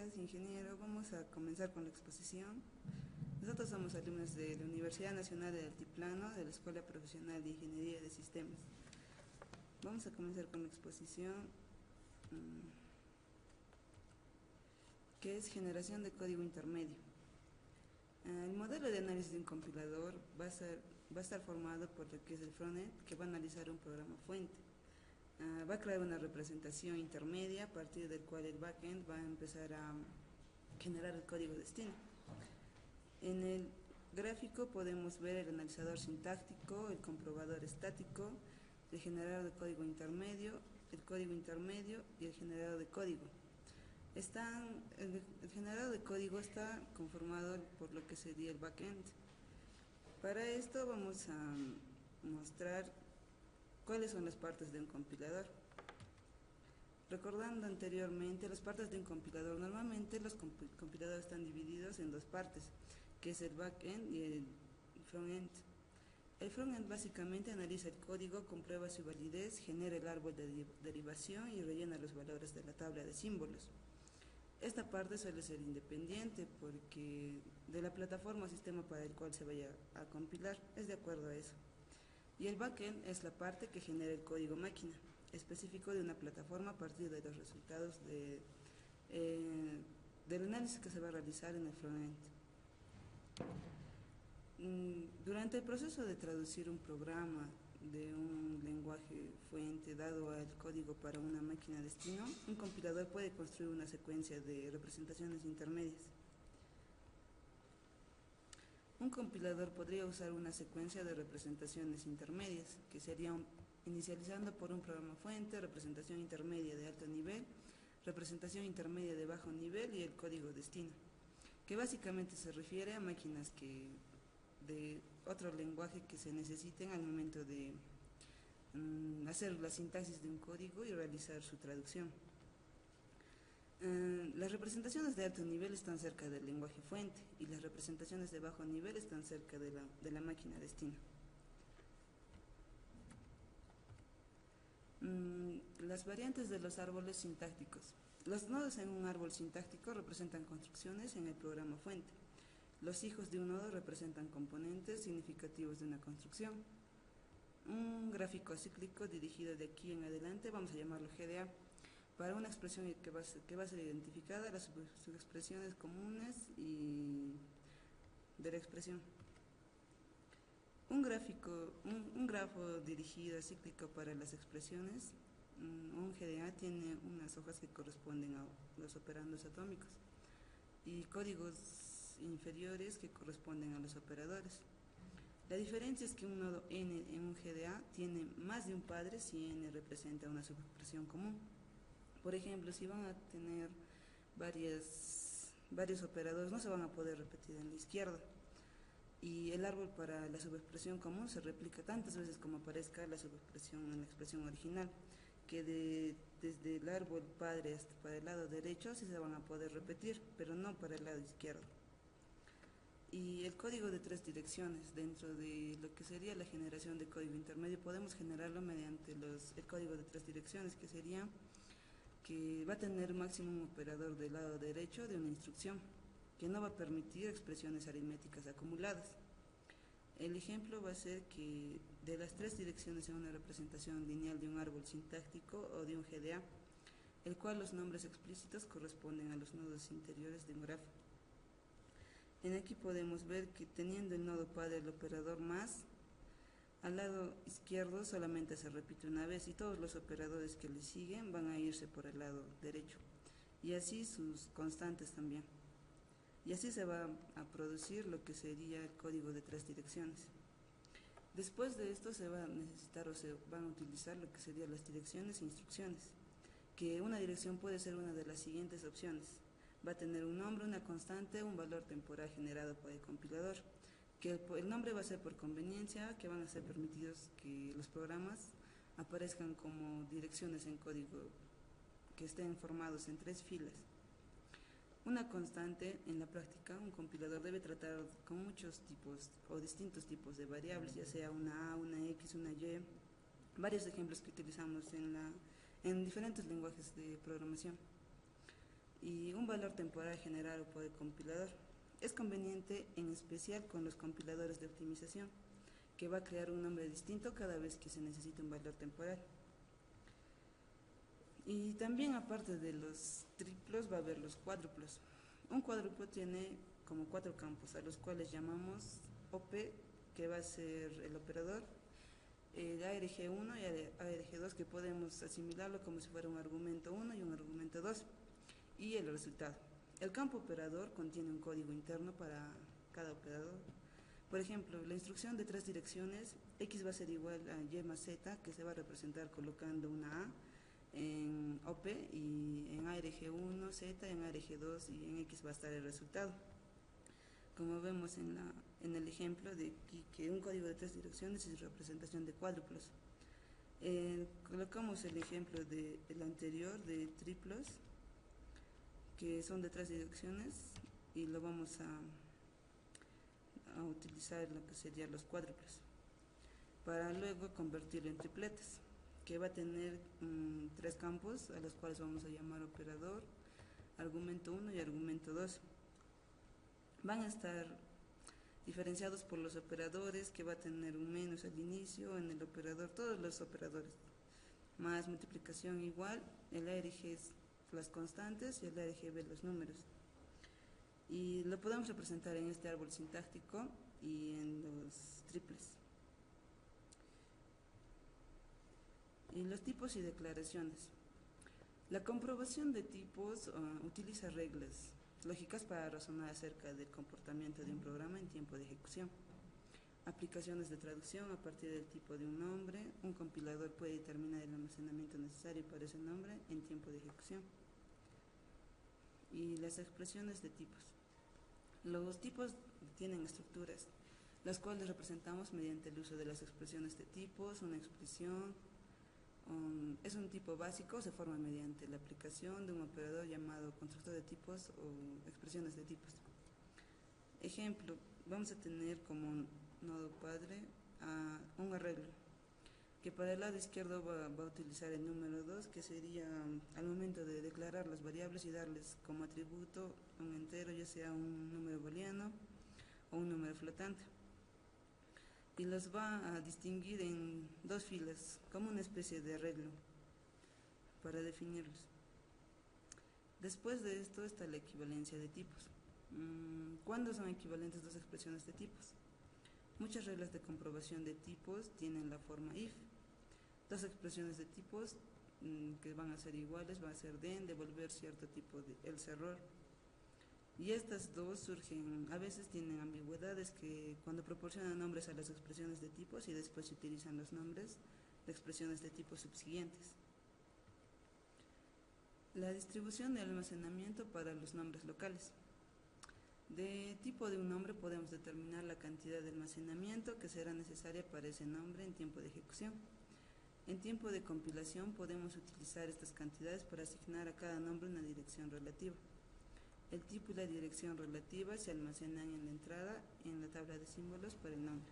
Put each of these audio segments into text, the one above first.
días, ingeniero. Vamos a comenzar con la exposición. Nosotros somos alumnos de la Universidad Nacional del Altiplano, de la Escuela Profesional de Ingeniería de Sistemas. Vamos a comenzar con la exposición, que es generación de código intermedio. El modelo de análisis de un compilador va a estar formado por lo que es el frontend, que va a analizar un programa fuente. Va a crear una representación intermedia a partir del cual el backend va a empezar a generar el código destino. En el gráfico podemos ver el analizador sintáctico, el comprobador estático, el generador de código intermedio, el código intermedio y el generador de código. El generador de código está conformado por lo que sería el backend. Para esto vamos a mostrar cuáles son las partes de un compilador. Recordando anteriormente, las partes de un compilador, normalmente los compiladores están divididos en dos partes, que es el backend y el frontend. El frontend básicamente analiza el código, comprueba su validez, genera el árbol de derivación y rellena los valores de la tabla de símbolos. Esta parte suele ser independiente porque de la plataforma o sistema para el cual se vaya a compilar, es de acuerdo a eso. Y el backend es la parte que genera el código máquina, específico de una plataforma a partir de los resultados del análisis que se va a realizar en el frontend. Durante el proceso de traducir un programa de un lenguaje fuente dado al código para una máquina destino, un compilador puede construir una secuencia de representaciones intermedias. Un compilador podría usar una secuencia de representaciones intermedias, que serían inicializando por un programa fuente, representación intermedia de alto nivel, representación intermedia de bajo nivel y el código destino, que básicamente se refiere a máquinas de otro lenguaje que se necesiten al momento de hacer la sintaxis de un código y realizar su traducción. Las representaciones de alto nivel están cerca del lenguaje fuente y las representaciones de bajo nivel están cerca de la máquina destino. Las variantes de los árboles sintácticos. Los nodos en un árbol sintáctico representan construcciones en el programa fuente. Los hijos de un nodo representan componentes significativos de una construcción. Un gráfico acíclico dirigido de aquí en adelante, vamos a llamarlo GDA, para una expresión que va a ser identificada, las subexpresiones comunes y de la expresión. Un grafo dirigido acíclico para las expresiones, un GDA tiene unas hojas que corresponden a los operandos atómicos y códigos inferiores que corresponden a los operadores. La diferencia es que un nodo n en un GDA tiene más de un padre si n representa una subexpresión común. Por ejemplo, si van a tener varios operadores, no se van a poder repetir en la izquierda. Y el árbol para la subexpresión común se replica tantas veces como aparezca la subexpresión en la expresión original, que desde el árbol padre hasta para el lado derecho sí se van a poder repetir, pero no para el lado izquierdo. Y el código de tres direcciones, dentro de lo que sería la generación de código intermedio, podemos generarlo mediante el código de tres direcciones, que va a tener máximo un operador del lado derecho de una instrucción, que no va a permitir expresiones aritméticas acumuladas. El ejemplo va a ser que de las tres direcciones en una representación lineal de un árbol sintáctico o de un GDA, el cual los nombres explícitos corresponden a los nodos interiores de un grafo. En aquí podemos ver que teniendo el nodo padre el operador más, al lado izquierdo solamente se repite una vez y todos los operadores que le siguen van a irse por el lado derecho, y así sus constantes también. Y así se va a producir lo que sería el código de tres direcciones. Después de esto se va a necesitar o se van a utilizar lo que serían las direcciones e instrucciones, que una dirección puede ser una de las siguientes opciones. Va a tener un nombre, una constante, un valor temporal generado por el compilador, que el nombre va a ser por conveniencia, que van a ser permitidos que los programas aparezcan como direcciones en código que estén formados en tres filas. Una constante, en la práctica, un compilador debe tratar con muchos tipos o distintos tipos de variables, ya sea una A, una X, una Y, varios ejemplos que utilizamos en diferentes lenguajes de programación. y un valor temporal generado por el compilador. Es conveniente en especial con los compiladores de optimización, que va a crear un nombre distinto cada vez que se necesite un valor temporal. Y también aparte de los triplos va a haber los cuádruplos. Un cuádruplo tiene como 4 campos, a los cuales llamamos OP, que va a ser el operador, el ARG1 y el ARG2, que podemos asimilarlo como si fuera un argumento 1 y un argumento 2, y el resultado. El campo operador contiene un código interno para cada operador. Por ejemplo, la instrucción de 3 direcciones, X va a ser igual a Y más Z, que se va a representar colocando una A en OP y en ARG1, Z, en ARG2 y en X va a estar el resultado. Como vemos en el ejemplo de que un código de 3 direcciones es representación de cuádruplos. Colocamos el ejemplo del anterior de triplos, que son de 3 direcciones, y lo vamos a utilizar lo que serían los cuádruplos, para luego convertirlo en tripletes, que va a tener 3 campos, a los cuales vamos a llamar operador, argumento 1 y argumento 2. Van a estar diferenciados por los operadores, que va a tener un menos al inicio, en el operador, todos los operadores, más multiplicación igual, el ARG es las constantes y el ARGB los números. Y lo podemos representar en este árbol sintáctico y en los triples. Y los tipos y declaraciones. La comprobación de tipos utiliza reglas lógicas para razonar acerca del comportamiento de un programa en tiempo de ejecución. Aplicaciones de traducción a partir del tipo de un nombre. Un compilador puede determinar el almacenamiento necesario para ese nombre en tiempo de ejecución. Y las expresiones de tipos. Los tipos tienen estructuras, las cuales representamos mediante el uso de las expresiones de tipos. Una expresión es un tipo básico, se forma mediante la aplicación de un operador llamado constructor de tipos o expresiones de tipos. Ejemplo, vamos a tener como nodo padre un arreglo, que para el lado izquierdo va a utilizar el número 2, que sería al momento de declarar las variables y darles como atributo un entero, ya sea un número booleano o un número flotante. Y los va a distinguir en 2 filas, como una especie de arreglo para definirlos. Después de esto está la equivalencia de tipos. ¿Cuándo son equivalentes 2 expresiones de tipos? Muchas reglas de comprobación de tipos tienen la forma if. 2 expresiones de tipos que van a ser iguales, va a ser then, devolver cierto tipo de else error. Y estas dos surgen, a veces tienen ambigüedades, que cuando proporcionan nombres a las expresiones de tipos y después se utilizan los nombres de expresiones de tipos subsiguientes. La distribución de almacenamiento para los nombres locales. De tipo de un nombre podemos determinar la cantidad de almacenamiento que será necesaria para ese nombre en tiempo de ejecución. En tiempo de compilación podemos utilizar estas cantidades para asignar a cada nombre una dirección relativa. El tipo y la dirección relativa se almacenan en la entrada en la tabla de símbolos para el nombre.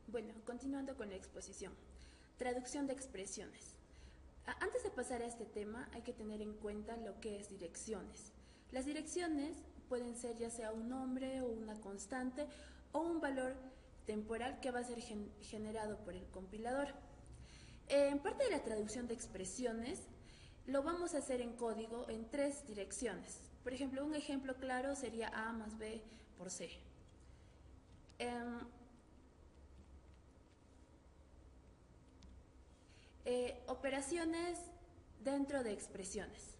Bueno, continuando con la exposición. Traducción de expresiones. Antes de pasar a este tema, hay que tener en cuenta lo que es direcciones. Las direcciones pueden ser ya sea un nombre o una constante o un valor temporal que va a ser generado por el compilador. En parte de la traducción de expresiones, lo vamos a hacer en código en 3 direcciones. Por ejemplo, un ejemplo claro sería A más B por C. Operaciones dentro de expresiones.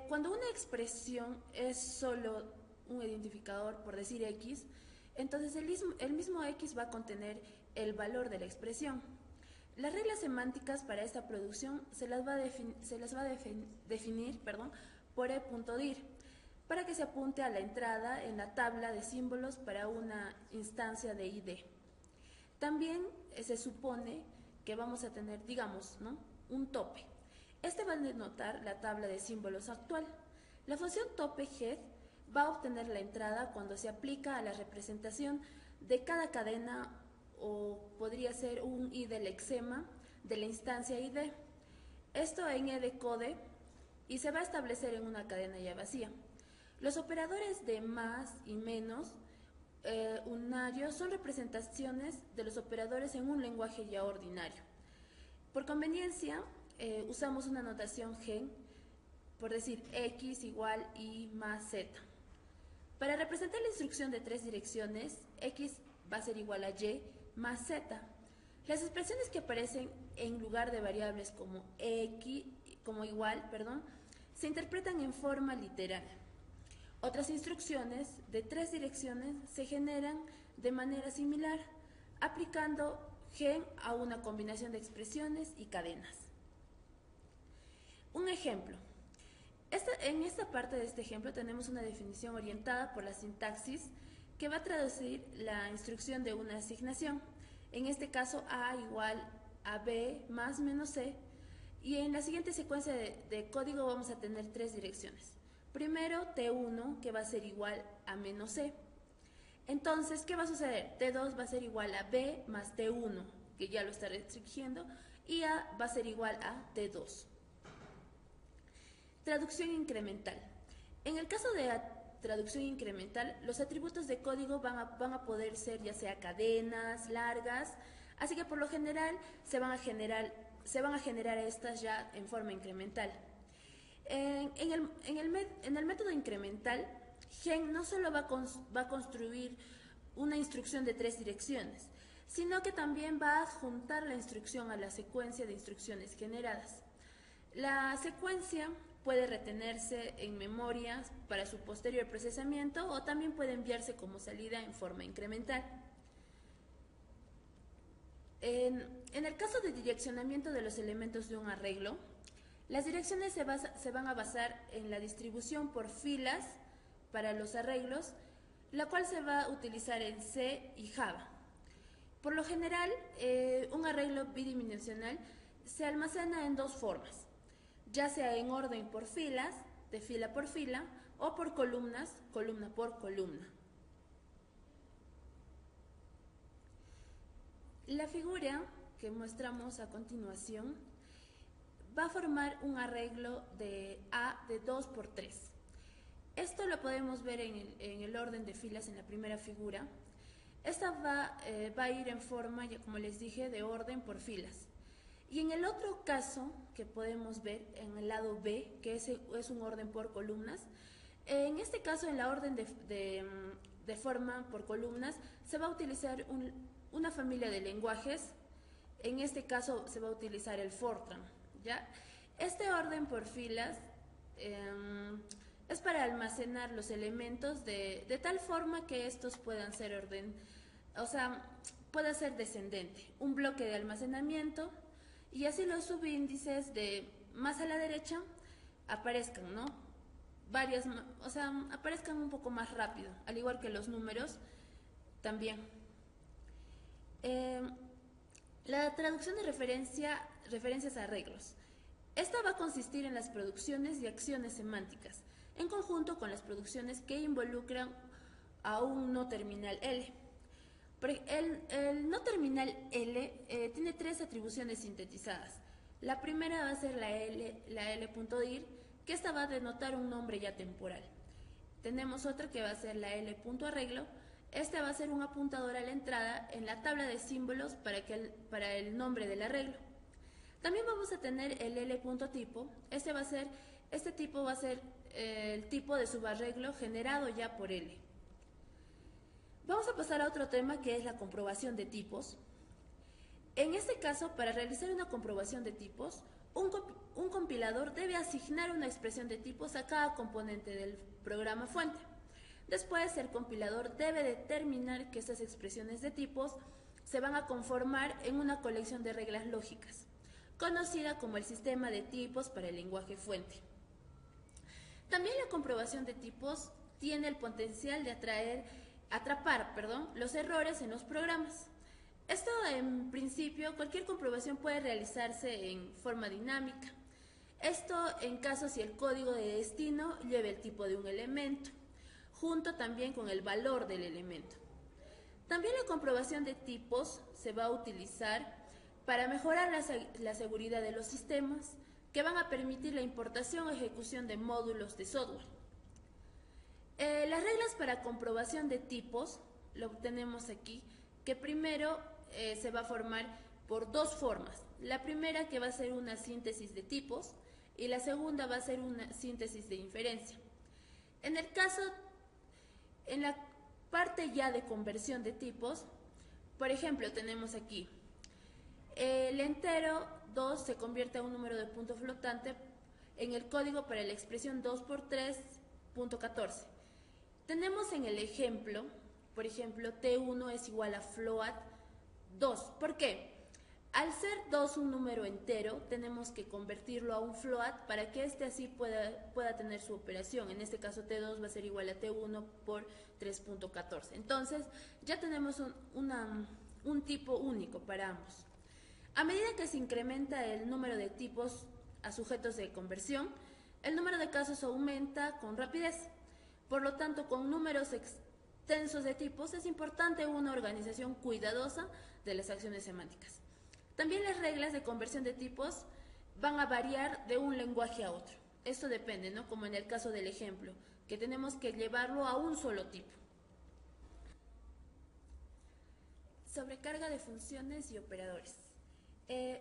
Cuando una expresión es solo un identificador, por decir X, entonces el mismo X va a contener el valor de la expresión. Las reglas semánticas para esta producción se las va a definir por e.dir, para que se apunte a la entrada en la tabla de símbolos para una instancia de ID. También se supone que vamos a tener, digamos, ¿no?, un tope. Este va a denotar la tabla de símbolos actual. La función topehead va a obtener la entrada cuando se aplica a la representación de cada cadena, o podría ser un ID lexema de la instancia ID. Esto en edcode y se va a establecer en una cadena ya vacía. Los operadores de más y menos unarios son representaciones de los operadores en un lenguaje ya ordinario. Por conveniencia, usamos una notación gen, por decir x igual y más z. Para representar la instrucción de 3 direcciones, x va a ser igual a y más z. Las expresiones que aparecen en lugar de variables como igual, se interpretan en forma literal. Otras instrucciones de 3 direcciones se generan de manera similar, aplicando gen a una combinación de expresiones y cadenas. Un ejemplo. En esta parte de este ejemplo tenemos una definición orientada por la sintaxis que va a traducir la instrucción de una asignación. En este caso, A igual a B más menos C. Y en la siguiente secuencia de código vamos a tener 3 direcciones. Primero, T1, que va a ser igual a menos C. Entonces, ¿qué va a suceder? T2 va a ser igual a B más T1, que ya lo está restringiendo, y A va a ser igual a T2. Traducción incremental. En el caso de traducción incremental, los atributos de código van a poder ser ya sea cadenas, largas, así que por lo general se van a generar estas ya en forma incremental. En el método incremental, gen no solo va a construir una instrucción de 3 direcciones, sino que también va a adjuntar la instrucción a la secuencia de instrucciones generadas. La secuencia puede retenerse en memoria para su posterior procesamiento o también puede enviarse como salida en forma incremental. En el caso de direccionamiento de los elementos de un arreglo, las direcciones se van a basar en la distribución por filas para los arreglos, la cual se va a utilizar en C y Java. Por lo general, un arreglo bidimensional se almacena en 2 formas, ya sea en orden por filas, de fila por fila, o por columnas, columna por columna. La figura que mostramos a continuación va a formar un arreglo de A de 2 por 3. Esto lo podemos ver en el orden de filas en la primera figura. Esta va a ir en forma, ya como les dije, de orden por filas. Y en el otro caso que podemos ver en el lado B, que es un orden por columnas, en este caso en la orden de forma por columnas se va a utilizar una familia de lenguajes. En este caso se va a utilizar el Fortran, ¿ya? Este orden por filas es para almacenar los elementos de tal forma que estos puedan ser pueda ser descendente, un bloque de almacenamiento, y así los subíndices de más a la derecha aparezcan, ¿no? Aparezcan un poco más rápido, al igual que los números también. La traducción de referencias a arreglos. Esta va a consistir en las producciones y acciones semánticas, en conjunto con las producciones que involucran a un no terminal L. El no terminal L tiene 3 atribuciones sintetizadas. La primera va a ser la L.dir, que esta va a denotar un nombre ya temporal. Tenemos otra que va a ser la L.arreglo. Este va a ser un apuntador a la entrada en la tabla de símbolos para el nombre del arreglo. También vamos a tener el L.tipo. Este tipo va a ser el tipo de subarreglo generado ya por L. Vamos a pasar a otro tema, que es la comprobación de tipos. En este caso, para realizar una comprobación de tipos, un compilador debe asignar una expresión de tipos a cada componente del programa fuente. Después, el compilador debe determinar que estas expresiones de tipos se van a conformar en una colección de reglas lógicas, conocida como el sistema de tipos para el lenguaje fuente. También la comprobación de tipos tiene el potencial de atrapar los errores en los programas. Esto, en principio, cualquier comprobación puede realizarse en forma dinámica. Esto en caso si el código de destino lleve el tipo de un elemento, junto también con el valor del elemento. También la comprobación de tipos se va a utilizar para mejorar la seguridad de los sistemas que van a permitir la importación o ejecución de módulos de software. Las reglas para comprobación de tipos lo tenemos aquí, que primero se va a formar por dos formas. La primera, que va a ser una síntesis de tipos, y la segunda va a ser una síntesis de inferencia. En la parte ya de conversión de tipos, por ejemplo, tenemos aquí el entero 2 se convierte a un número de punto flotante en el código para la expresión 2 por 3.14. Tenemos en el ejemplo, por ejemplo, T1 es igual a float 2. ¿Por qué? Al ser 2 un número entero, tenemos que convertirlo a un float para que este así pueda tener su operación. En este caso T2 va a ser igual a T1 por 3.14. Entonces ya tenemos un tipo único para ambos. A medida que se incrementa el número de tipos a sujetos de conversión, el número de casos aumenta con rapidez. Por lo tanto, con números extensos de tipos es importante una organización cuidadosa de las acciones semánticas. También las reglas de conversión de tipos van a variar de un lenguaje a otro. Esto depende, ¿no? Como en el caso del ejemplo, que tenemos que llevarlo a un solo tipo. Sobrecarga de funciones y operadores.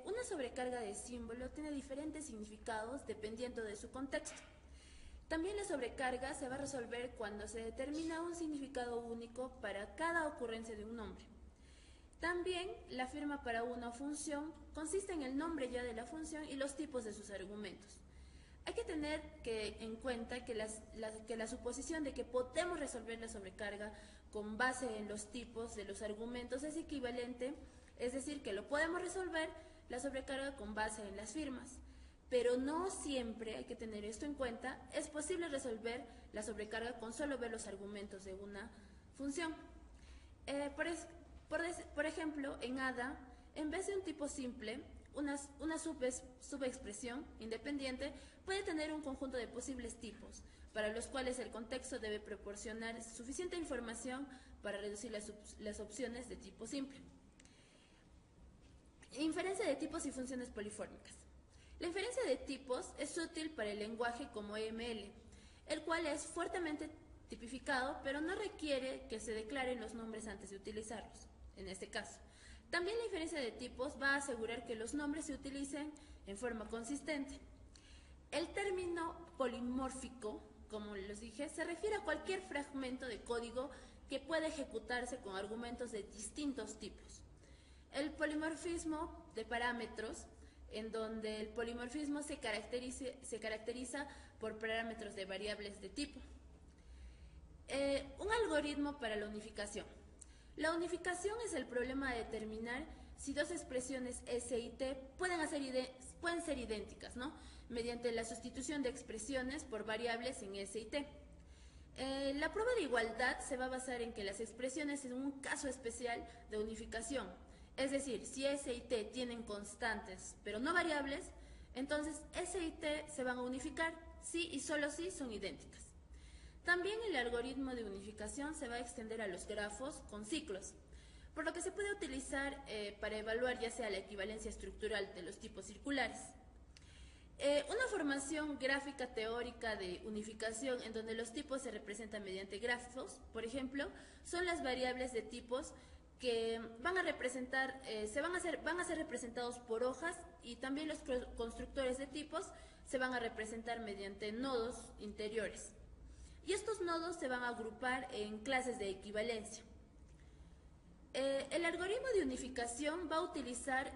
Una sobrecarga de símbolo tiene diferentes significados dependiendo de su contexto. También la sobrecarga se va a resolver cuando se determina un significado único para cada ocurrencia de un nombre. También la firma para una función consiste en el nombre ya de la función y los tipos de sus argumentos. Hay que tener en cuenta que la suposición de que podemos resolver la sobrecarga con base en los tipos de los argumentos es equivalente, es decir, que lo podemos resolver la sobrecarga con base en las firmas. Pero no siempre, hay que tener esto en cuenta, es posible resolver la sobrecarga con solo ver los argumentos de una función. Por ejemplo, en ADA, en vez de un tipo simple, una subexpresión independiente puede tener un conjunto de posibles tipos, para los cuales el contexto debe proporcionar suficiente información para reducir las opciones de tipo simple. Inferencia de tipos y funciones polifórmicas. La inferencia de tipos es útil para el lenguaje como EML, el cual es fuertemente tipificado, pero no requiere que se declaren los nombres antes de utilizarlos, en este caso. También la inferencia de tipos va a asegurar que los nombres se utilicen en forma consistente. El término polimórfico, como les dije, se refiere a cualquier fragmento de código que pueda ejecutarse con argumentos de distintos tipos. El polimorfismo de parámetros, en donde el polimorfismo se caracteriza por parámetros de variables de tipo. Un algoritmo para la unificación. La unificación es el problema de determinar si dos expresiones S y T pueden ser idénticas, ¿no? Mediante la sustitución de expresiones por variables en S y T. La prueba de igualdad se va a basar en que las expresiones en un caso especial de unificación, es decir, si S y T tienen constantes pero no variables, entonces S y T se van a unificar si y solo si son idénticas. También el algoritmo de unificación se va a extender a los grafos con ciclos, por lo que se puede utilizar para evaluar ya sea la equivalencia estructural de los tipos circulares. Una formación gráfica teórica de unificación en donde los tipos se representan mediante grafos, por ejemplo, son las variables de tipos que van a ser representados por hojas, y también los constructores de tipos se van a representar mediante nodos interiores. Y estos nodos se van a agrupar en clases de equivalencia. El algoritmo de unificación va a utilizar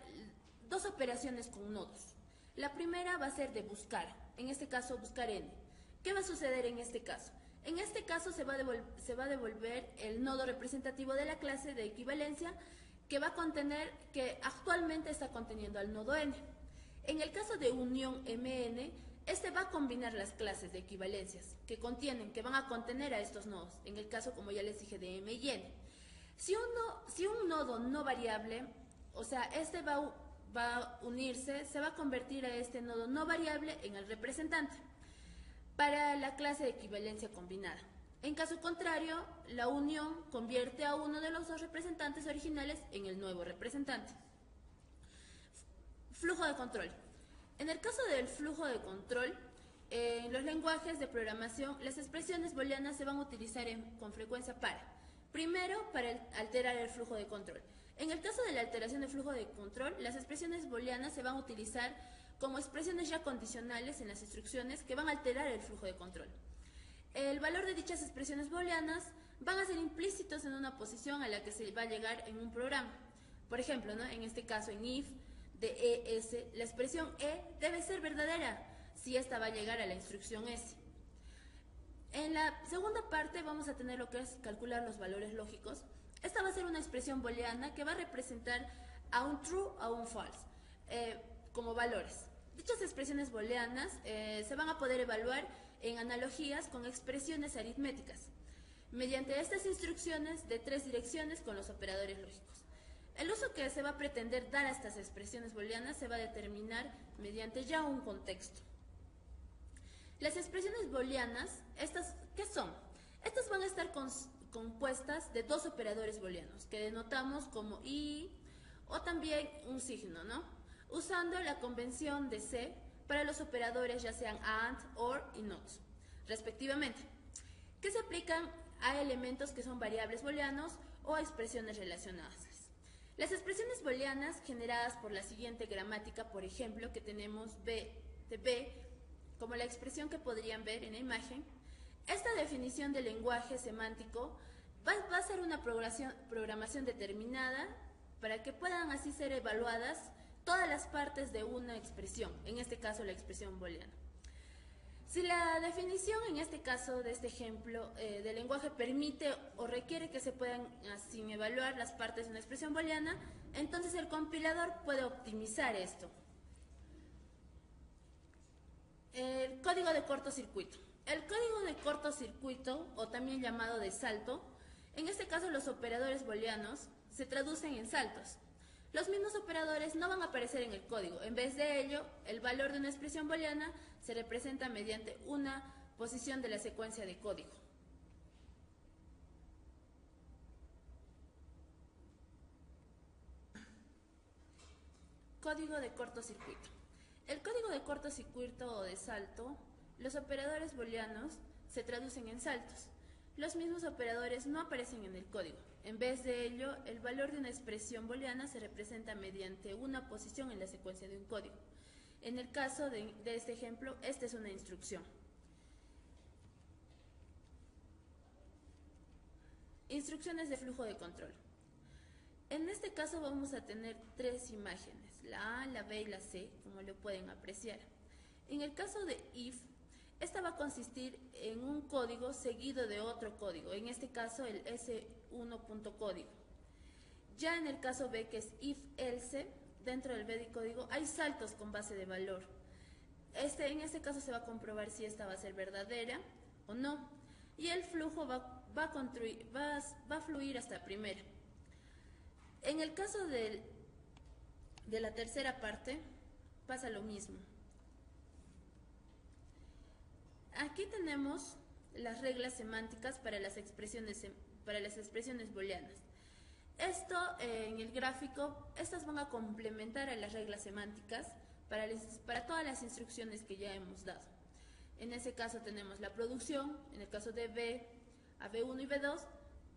dos operaciones con nodos. La primera va a ser de buscar, en este caso buscar n. ¿Qué va a suceder en este caso? En este caso se va a devolver el nodo representativo de la clase de equivalencia que actualmente está conteniendo al nodo n. En el caso de unión mn, este va a combinar las clases de equivalencias que van a contener a estos nodos, en el caso, como ya les dije, de m y n. Si un nodo no variable, o sea, este va a unirse, se va a convertir a este nodo no variable en el representante para la clase de equivalencia combinada. En caso contrario, la unión convierte a uno de los dos representantes originales en el nuevo representante. Flujo de control. En el caso del flujo de control, en los lenguajes de programación, las expresiones booleanas se van a utilizar con frecuencia primero, para alterar el flujo de control. En el caso de la alteración del flujo de control, las expresiones booleanas se van a utilizar como expresiones ya condicionales en las instrucciones que van a alterar el flujo de control. El valor de dichas expresiones booleanas van a ser implícitos en una posición a la que se va a llegar en un programa. Por ejemplo, ¿no? En este caso, en if de ES, la expresión E debe ser verdadera si esta va a llegar a la instrucción S. En la segunda parte vamos a tener lo que es calcular los valores lógicos. Esta va a ser una expresión booleana que va a representar a un true o a un false como valores. Dichas expresiones booleanas se van a poder evaluar en analogías con expresiones aritméticas, mediante estas instrucciones de 3 direcciones con los operadores lógicos. El uso que se va a pretender dar a estas expresiones booleanas se va a determinar mediante ya un contexto. Las expresiones booleanas, ¿qué son? Estas van a estar compuestas de 2 operadores booleanos, que denotamos como y o también un signo, ¿no? Usando la convención de C para los operadores ya sean AND, OR y NOT, respectivamente, que se aplican a elementos que son variables booleanos o a expresiones relacionadas. Las expresiones booleanas generadas por la siguiente gramática, por ejemplo, que tenemos B de B, como la expresión que podrían ver en la imagen, esta definición del lenguaje semántico va a ser una programación determinada para que puedan así ser evaluadas todas las partes de una expresión, en este caso la expresión booleana. Si la definición, en este caso de este ejemplo, del lenguaje permite o requiere que se puedan así evaluar las partes de una expresión booleana, entonces el compilador puede optimizar esto. El código de cortocircuito. El código de cortocircuito, o también llamado de salto, en este caso los operadores booleanos se traducen en saltos. Los mismos operadores no van a aparecer en el código. En vez de ello, el valor de una expresión booleana se representa mediante una posición de la secuencia de código. Código de cortocircuito. El código de cortocircuito o de salto, los operadores booleanos se traducen en saltos. Los mismos operadores no aparecen en el código. En vez de ello, el valor de una expresión booleana se representa mediante una posición en la secuencia de un código. En el caso de este ejemplo, esta es una instrucción. Instrucciones de flujo de control. En este caso vamos a tener 3 imágenes, la A, la B y la C, como lo pueden apreciar. En el caso de if, esta va a consistir en un código seguido de otro código, en este caso el S1.código. Ya en el caso B, que es if else, dentro del B de código hay saltos con base de valor. En este caso se va a comprobar si esta va a ser verdadera o no, y el flujo va a fluir hasta primera. En el caso de la tercera parte pasa lo mismo. Aquí tenemos las reglas semánticas para las expresiones booleanas. Esto en el gráfico, estas van a complementar a las reglas semánticas para todas las instrucciones que ya hemos dado. En ese caso tenemos la producción, en el caso de B, a B1 y B2,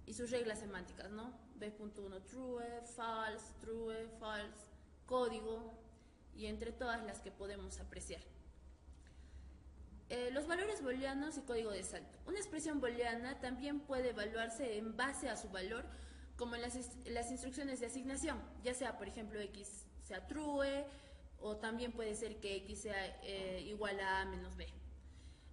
y sus reglas semánticas, ¿no? B.1 true, false, código, y entre todas las que podemos apreciar. Los valores booleanos y código de salto. Una expresión booleana también puede evaluarse en base a su valor, como en las instrucciones de asignación, ya sea, por ejemplo, X sea true, o también puede ser que X sea igual a A menos B.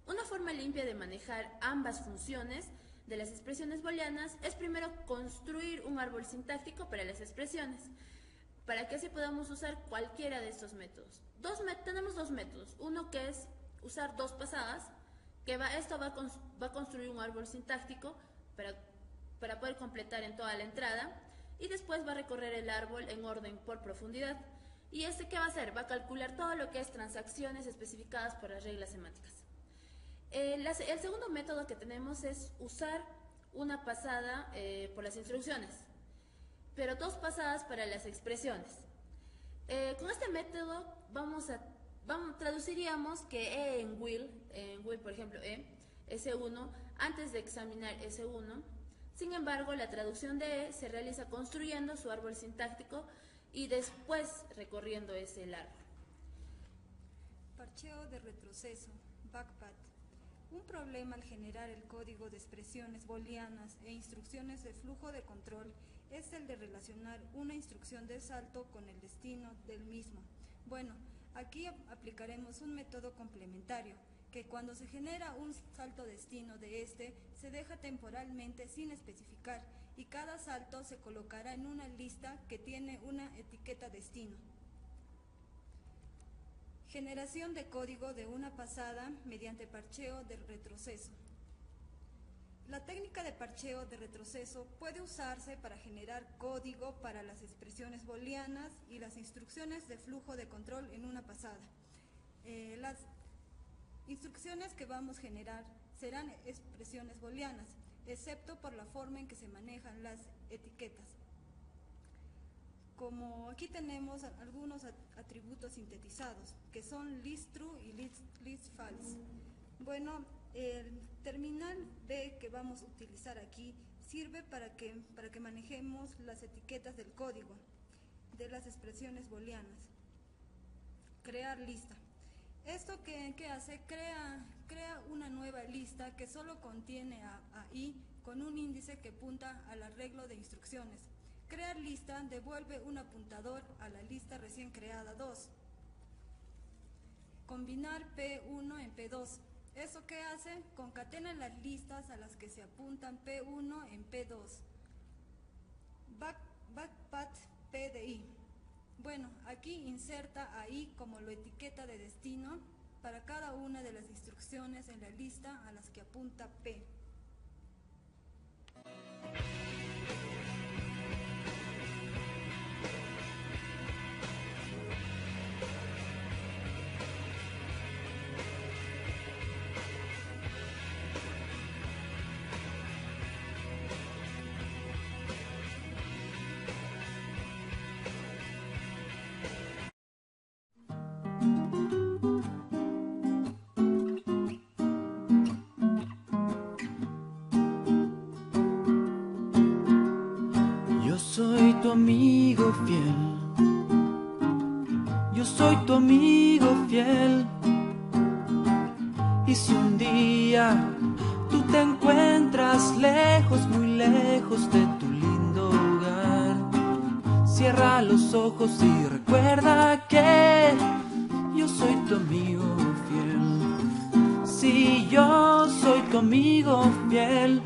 Una forma limpia de manejar ambas funciones de las expresiones booleanas es primero construir un árbol sintáctico para las expresiones, para que así podamos usar cualquiera de estos métodos. Tenemos 2 métodos, uno que es usar 2 pasadas, que esto va a construir un árbol sintáctico para poder completar en toda la entrada, y después va a recorrer el árbol en orden por profundidad. ¿Y ¿qué va a hacer? Va a calcular todo lo que es transacciones especificadas por las reglas semánticas. El segundo método que tenemos es usar una pasada por las instrucciones, pero 2 pasadas para las expresiones. Con este método vamos traduciríamos que E en will, por ejemplo, S1, antes de examinar S1. Sin embargo, la traducción de E se realiza construyendo su árbol sintáctico y después recorriendo ese árbol. Parcheo de retroceso, backpath. Un problema al generar el código de expresiones booleanas e instrucciones de flujo de control es el de relacionar una instrucción de salto con el destino del mismo. Bueno, aquí aplicaremos un método complementario, que cuando se genera un salto destino de este, se deja temporalmente sin especificar y cada salto se colocará en una lista que tiene una etiqueta destino. Generación de código de una pasada mediante parcheo de retroceso. La técnica de parcheo de retroceso puede usarse para generar código para las expresiones booleanas y las instrucciones de flujo de control en una pasada. Las instrucciones que vamos a generar serán expresiones booleanas, excepto por la forma en que se manejan las etiquetas. Como aquí tenemos algunos atributos sintetizados, que son listTrue y listFalse. Bueno, el terminal B que vamos a utilizar aquí sirve para que manejemos las etiquetas del código de las expresiones booleanas. Crear lista. ¿Esto qué hace? Crea una nueva lista que solo contiene a I con un índice que apunta al arreglo de instrucciones. Crear lista devuelve un apuntador a la lista recién creada 2. Combinar P1 en P2. ¿Eso qué hace? Concatena las listas a las que se apuntan P1 en P2. Backpath P de I. Bueno, aquí inserta a I como la etiqueta de destino para cada una de las instrucciones en la lista a las que apunta P. Soy tu amigo fiel, yo soy tu amigo fiel. Y si un día tú te encuentras lejos, muy lejos de tu lindo hogar, cierra los ojos y recuerda que yo soy tu amigo fiel. Sí, yo soy tu amigo fiel.